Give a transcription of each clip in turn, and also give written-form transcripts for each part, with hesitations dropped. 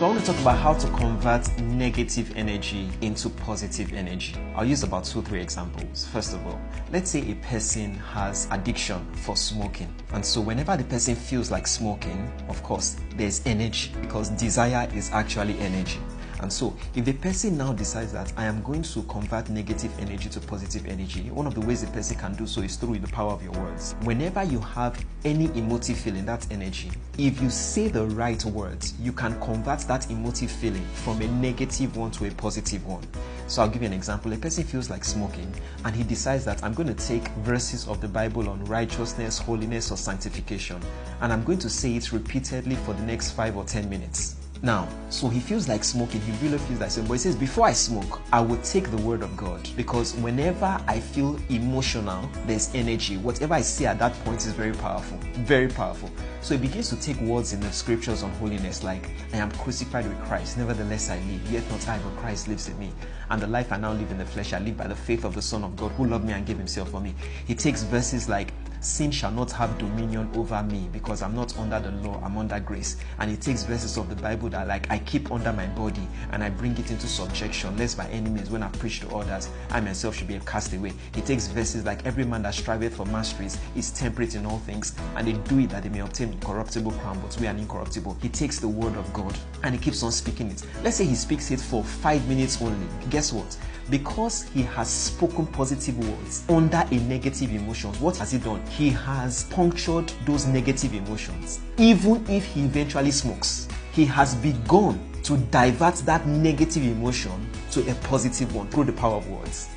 So I want to talk about how to convert negative energy into positive energy. I'll use about 2-3 examples. First of all, let's say a person has addiction for smoking. And so whenever the person feels like smoking, of course, there's energy because desire is actually energy. And so if the person now decides that I am going to convert negative energy to positive energy, one of the ways the person can do so is through the power of your words. Whenever you have any emotive feeling, that's energy, if you say the right words, you can convert that emotive feeling from a negative one to a positive one. So I'll give you an example. A person feels like smoking and he decides that I'm going to take verses of the Bible on righteousness, holiness, or sanctification, and I'm going to say it repeatedly for the next 5 or 10 minutes. Now, so he feels like smoking, he really feels like smoking, but he says, before I smoke, I will take the word of God, because whenever I feel emotional, there's energy. Whatever I say at that point is very powerful, very powerful. So he begins to take words in the scriptures on holiness, like, I am crucified with Christ, nevertheless I live, yet not I, but Christ lives in me. And the life I now live in the flesh, I live by the faith of the Son of God, who loved me and gave himself for me. He takes verses like, sin shall not have dominion over me, because I'm not under the law, I'm under grace. And he takes verses of the Bible that, like, I keep under my body and I bring it into subjection, lest my enemies, when I preach to others, I myself should be a castaway. He takes verses like, every man that striveth for masteries is temperate in all things, and they do it that they may obtain incorruptible crown, but we are incorruptible. He takes the word of God and he keeps on speaking it. Let's say he speaks it for 5 minutes only. Guess what? Because he has spoken positive words under a negative emotion, what has he done? He has punctured those negative emotions. Even if he eventually smokes, he has begun to divert that negative emotion to a positive one through the power of words.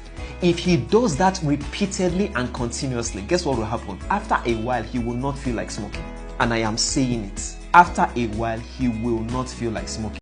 If he does that repeatedly and continuously, guess what will happen? After a while, he will not feel like smoking. And I am saying it. After a while, he will not feel like smoking.